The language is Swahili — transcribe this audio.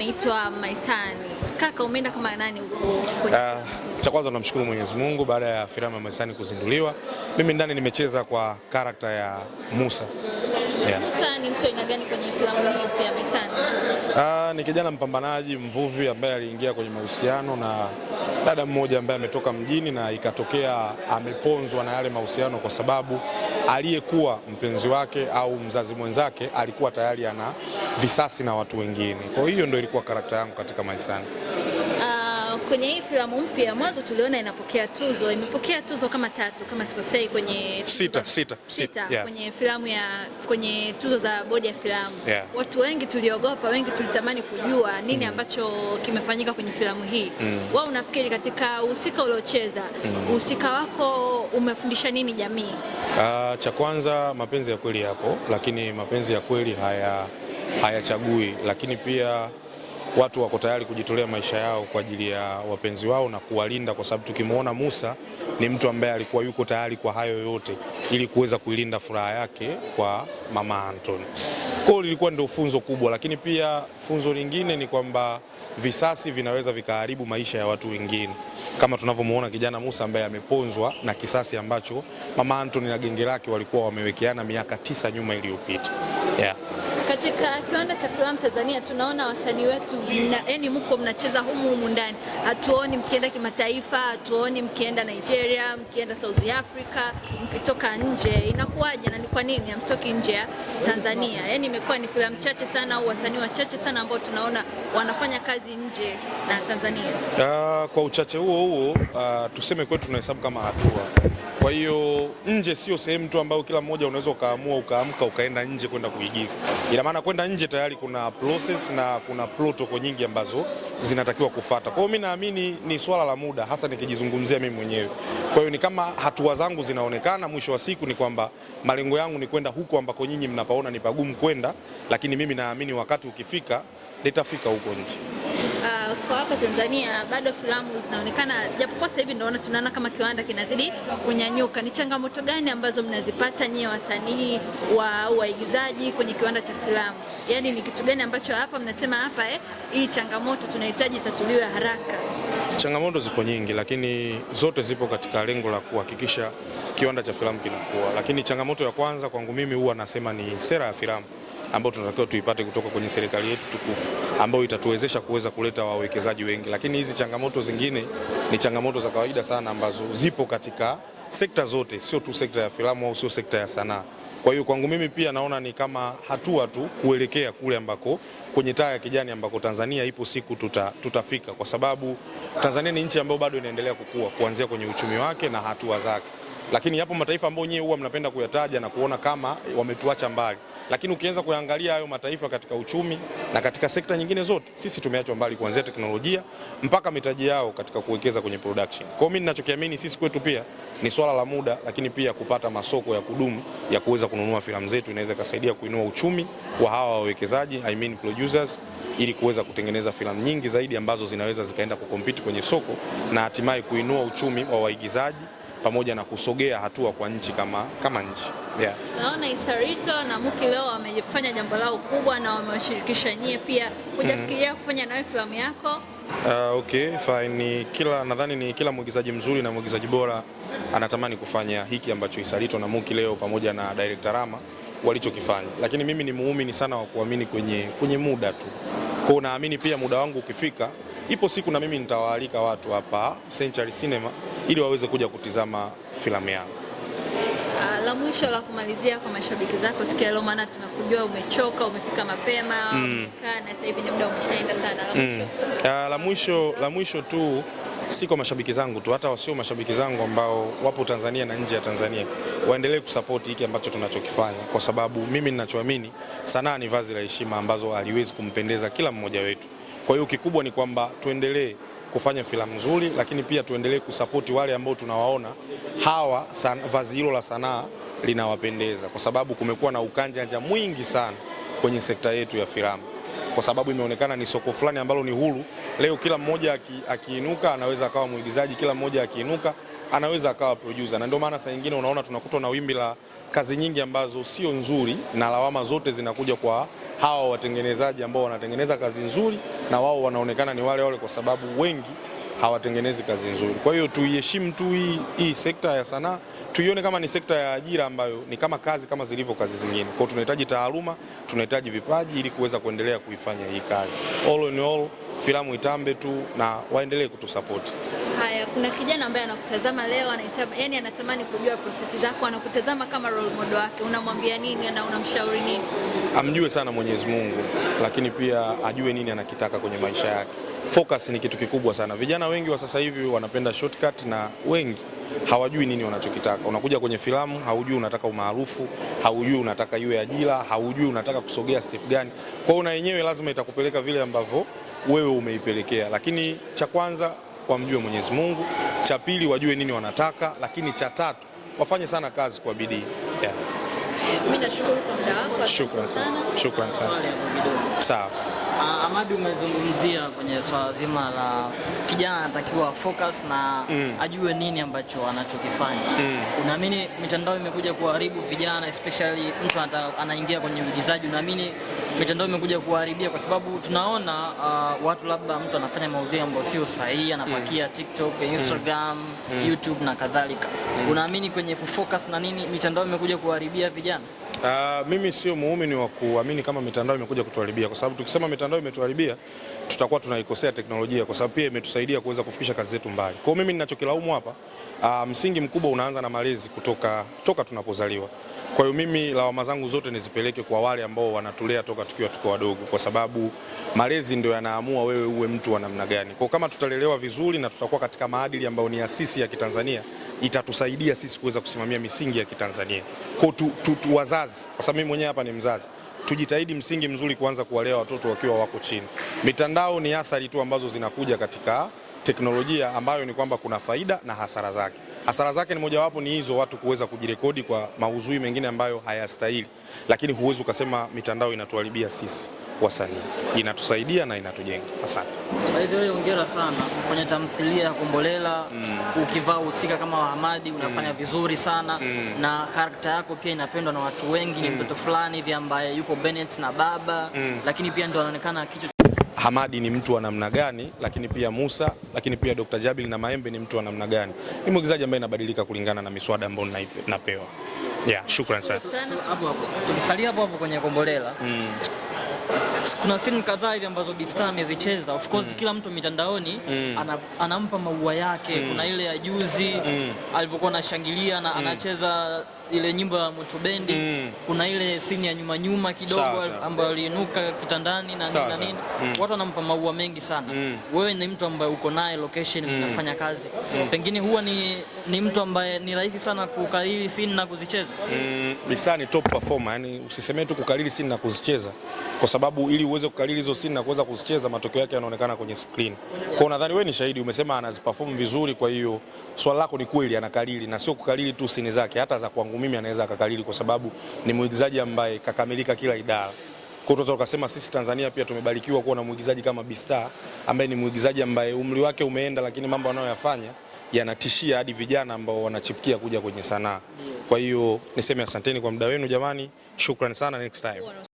Naitwa Maisani. Kaka, umeenda kama nani huko? Cha kwanza namshukuru Mwenyezi Mungu baada ya filamu ya Maisani kuzinduliwa. Mimi ndani nimecheza kwa karakta ya Musa. Yeah. Musa ni mtu aina gani kwenye filamu hii ya Maisani? Ni kijana mpambanaji, mvuvi ambaye aliingia kwenye mahusiano na dada mmoja ambaye ametoka mjini na ikatokea ameponzwa na yale mahusiano kwa sababu aliyekuwa mpenzi wake au mzazi mwenzake alikuwa tayari ana visasi na watu wengine. Kwa hiyo ndio ilikuwa karakta yangu katika Maisani. Kwenye hii filamu mpya mwanzo tuliona imepokea tuzo kama 3 kama sikosei, kwenye sita. Yeah. Kwenye tuzo za bodi ya filamu. Yeah. Watu wengi tuliogopa, wengi tulitamani kujua nini ambacho kimefanyika kwenye filamu hii. Wewe unafikiri katika uhusika uliocheza, uhusika wako umefundisha nini jamii? Cha kwanza mapenzi ya kweli yapo, lakini mapenzi ya kweli hayachagui, lakini pia watu wako tayari kujitolea maisha yao kwa ajili ya wapenzi wao na kuwalinda, kwa sababu tukimwona Musa ni mtu ambaye alikuwa yuko tayari kwa hayo yote ili kuweza kuilinda furaha yake kwa mama Anthony. Kwa hiyo lilikuwa ndio funzo kubwa, lakini pia funzo lingine ni kwamba visasi vinaweza vikaharibu maisha ya watu wengine, kama tunavyomuona kijana Musa ambaye ameponzwa na kisasi ambacho mama Anthony na genge lake walikuwa wamewekeana miaka 9 nyuma iliyopita. Yeah. Katika kiwanda cha filamu Tanzania tunaona wasanii wetu mko mnacheza humu ndani. Hatuoni mkienda kimataifa, hatuoni mkienda Nigeria, mkienda South Africa, mkitoka nje. Inakuwaje na ni kwa nini hamtoki nje ya Tanzania? Yaani imekuwa ni filamu chache sana au wasanii wachache sana ambao tunaona wanafanya kazi nje na Tanzania. Kwa uchache huo tuseme kwetu tunahesabu kama hatua. Kwa hiyo nje sio sehemu tu ambayo kila mmoja unaweza ukaamua ukaamka ukaenda nje kwenda kuigiza. Ina maana kwenda nje tayari kuna process na kuna protocol nyingi ambazo zinatakiwa kufuata. Kwa hiyo mimi naamini ni swala la muda, hasa nikijizungumzia mimi mwenyewe. Kwa hiyo ni kama hatua zangu zinaonekana, mwisho wa siku ni kwamba malengo yangu ni kwenda huko ambako nyinyi mnapaona ni pagumu kwenda, lakini mimi naamini wakati ukifika nitafika huko nje. Kwa hapa Tanzania bado filamu zinaonekana, japokuwa sasa hivi ndio tunaona kama kiwanda kinazidi kunyanyuka. Ni changamoto gani ambazo mnazipata nyie wasanii waigizaji kwenye kiwanda cha filamu? Yaani ni kitu gani ambacho hapa mnasema hapa hii changamoto tunahitaji itatuliwe haraka? Changamoto zipo nyingi, lakini zote zipo katika lengo la kuhakikisha kiwanda cha filamu kinakuwa. Lakini changamoto ya kwanza kwangu mimi huwa nasema ni sera ya filamu ambayo tunatakiwa tuipate kutoka kwenye serikali yetu tukufu, ambayo itatuwezesha kuweza kuleta wawekezaji wengi. Lakini hizi changamoto zingine ni changamoto za kawaida sana ambazo zipo katika sekta zote, sio tu sekta ya filamu au sio sekta ya sanaa. Kwa hiyo kwangu mimi pia naona ni kama hatua tu kuelekea kule ambako kwenye taa ya kijani ambako Tanzania ipo siku tutafika, kwa sababu Tanzania ni nchi ambayo bado inaendelea kukua kuanzia kwenye uchumi wake na hatua zake. Lakini yapo mataifa ambayo nyewe huwa mnapenda kuyataja na kuona kama wametuacha mbali, lakini ukianza kuangalia hayo mataifa katika uchumi na katika sekta nyingine zote, sisi tumeachwa mbali kuanzia teknolojia mpaka mitaji yao katika kuwekeza kwenye production. Kwa hiyo mimi ninachokiamini sisi kwetu pia ni swala la muda, lakini pia kupata masoko ya kudumu ya kuweza kununua filamu zetu inaweza kusaidia kuinua uchumi wa hawa wawekezaji, producers, ili kuweza kutengeneza filamu nyingi zaidi ambazo zinaweza zikaenda kukompiti kwenye soko na hatimaye kuinua uchumi wa waigizaji pamoja na kusogea hatua kwa nchi kama nchi. Yeah. Naona Isarito na Muki leo wamefanya jambo lao kubwa na wamewashirikisha nyie pia. Hujafikiria kufanya nawe filamu yako? Okay, fine. Nadhani ni kila mwigizaji mzuri na mwigizaji bora anatamani kufanya hiki ambacho Isarito na Muki leo pamoja na director Rama walichokifanya. Lakini mimi ni muumini sana wa kuamini kwenye muda tu. Kwa hiyo naamini pia muda wangu ukifika, ipo siku na mimi nitawaalika watu hapa Century Cinema ili waweze kuja kutizama filamu yangu. La mwisho la kumalizia kwa mashabiki zako siku ya leo, maana tunakujua umechoka, umefika mapema, umekaa na sasa hivi ni muda umeshaenda sana. La mwisho tu si kwa mashabiki zangu tu, hata wasio mashabiki zangu ambao wapo Tanzania na nje ya Tanzania waendelee kusupport hiki ambacho tunachokifanya, kwa sababu mimi ninachoamini sanaa ni vazi la heshima ambazo haliwezi kumpendeza kila mmoja wetu. Kwa hiyo kikubwa ni kwamba tuendelee kufanya filamu nzuri, lakini pia tuendelee kusapoti wale ambao tunawaona hawa vazi hilo la sanaa linawapendeza, kwa sababu kumekuwa na ukanja mwingi sana kwenye sekta yetu ya filamu, kwa sababu imeonekana ni soko fulani ambalo ni huru. Leo kila mmoja akiinuka anaweza akawa mwigizaji, kila mmoja akiinuka anaweza akawa producer, na ndio maana saa nyingine unaona tunakutwa na wimbi la kazi nyingi ambazo sio nzuri na lawama zote zinakuja kwa hawa watengenezaji ambao wanatengeneza kazi nzuri, na wao wanaonekana ni wale wale kwa sababu wengi hawatengenezi kazi nzuri. Kwa hiyo tuiheshimu tu hii sekta ya sanaa, tuione kama ni sekta ya ajira ambayo ni kama kazi kama zilivyo kazi zingine. Kwa hiyo tunahitaji taaluma, tunahitaji vipaji ili kuweza kuendelea kuifanya hii kazi. All in all, filamu itambe tu na waendelee kutusupport. Haya, kuna kijana ambaye anakutazama leo, yani anatamani kujua prosesi zako, anakutazama kama role model wake, unamwambia nini na unamshauri nini? Amjue sana Mwenyezi Mungu, lakini pia ajue nini anakitaka kwenye maisha yake. Focus ni kitu kikubwa sana. Vijana wengi wa sasa hivi wanapenda shortcut na wengi hawajui nini wanachokitaka. Unakuja kwenye filamu, haujui unataka umaarufu, haujui unataka iwe ajira, haujui unataka kusogea step gani. Kwa hiyo na yenyewe lazima itakupeleka vile ambavyo wewe umeipelekea. Lakini cha kwanza wamjue Mwenyezi Mungu, cha pili wajue nini wanataka, lakini cha tatu wafanye sana kazi kwa bidii. Yeah. Mimi nashukuru kwa muda wako. Shukrani sana. Sawa. Ahmad, umezungumzia kwenye swala zima la kijana anatakiwa focus na ajue nini ambacho anachokifanya. Unaamini mitandao imekuja kuharibu vijana, especially mtu anaingia kwenye uigizaji? Unaamini mitandao imekuja kuharibia? Kwa sababu tunaona watu, labda mtu anafanya maudhui ambayo sio sahihi, anapakia TikTok, Instagram, YouTube na kadhalika. Unaamini kwenye kufocus na nini mitandao imekuja kuharibia vijana? Mimi sio muumini wa kuamini kama mitandao imekuja kutuharibia, kwa sababu tukisema mitandao imetuharibia tutakuwa tunaikosea teknolojia, kwa sababu pia imetusaidia kuweza kufikisha kazi zetu mbali. Kwa hiyo mimi ninachokilaumu hapa, msingi mkubwa unaanza na malezi toka tunapozaliwa. Kwa hiyo mimi lawama zangu zote nizipeleke kwa wale ambao wanatulea toka tukiwa tuko wadogo, kwa sababu malezi ndio yanaamua wewe uwe mtu wa namna gani. Kwa kama tutalelewa vizuri na tutakuwa katika maadili ambayo ni asisi ya Kitanzania, itatusaidia sisi kuweza kusimamia misingi ya Kitanzania. Kwa wazazi, kwa sababu mimi mwenyewe hapa ni mzazi, tujitahidi msingi mzuri kuanza kuwalea watoto wakiwa wako chini. Mitandao ni athari tu ambazo zinakuja katika teknolojia, ambayo ni kwamba kuna faida na hasara zake. Hasara zake ni mojawapo ni hizo, watu kuweza kujirekodi kwa maudhui mengine ambayo hayastahili, lakini huwezi ukasema mitandao inatuharibia sisi wasanii. Inatusaidia na inatujenga. Asante. By the way, hongera sana kwenye tamthilia ya Kombolela. Ukivaa husika kama Ahmad unafanya vizuri sana, na karakta yako pia inapendwa na watu wengi. Ni mtoto fulani hivi ambaye yupo Bennett na baba, lakini pia ndio anaonekana kichwa. Ahmad ni mtu wa namna gani, lakini pia Musa, lakini pia Dr. Jabil na Maembe ni mtu wa namna gani. Ni mwigizaji ambaye anabadilika kulingana na miswada ambayo napewa. Yeah, shukrani sana. Tukisalia hapo kwenye Kombolela, kuna scene kadhaa hivi ambazo Bista amezicheza. Of course kila mtu mitandaoni anampa maua yake. Kuna ile ya juzi alivyokuwa anashangilia na anacheza ile nyimbo ya Moto Bendi. Kuna ile scene ya nyuma kidogo ambayo aliinuka kitandani na nini. Watu wanampa maua mengi sana. Wewe ni mtu ambaye uko naye location, unafanya kazi. Pengine huwa ni mtu ambaye ni rahisi sana kukariri scene na kuzicheza. Bista ni top performer, yani usisemee tu kukariri scene na kuzicheza, kwa sababu ili uweze kukariri hizo scene na kuweza kuzicheza, matokeo yake yanaonekana kwenye screen. Kwa nadhani wewe ni shahidi, umesema anaziperform vizuri. Kwa hiyo swali lako ni kweli, anakariri, na sio kukariri tu scene zake, hata za kwangu mimi anaweza akakariri, kwa sababu ni mwigizaji ambaye kakamilika kila idara. Kwa hiyo tunaweza kusema sisi Tanzania pia tumebarikiwa kuwa na mwigizaji kama Bista, ambaye ni mwigizaji ambaye umri wake umeenda, lakini mambo anayoyafanya yanatishia hadi vijana ambao wanachipukia kuja kwenye sanaa. Kwa hiyo niseme asanteni kwa muda wenu jamani, shukrani sana, next time.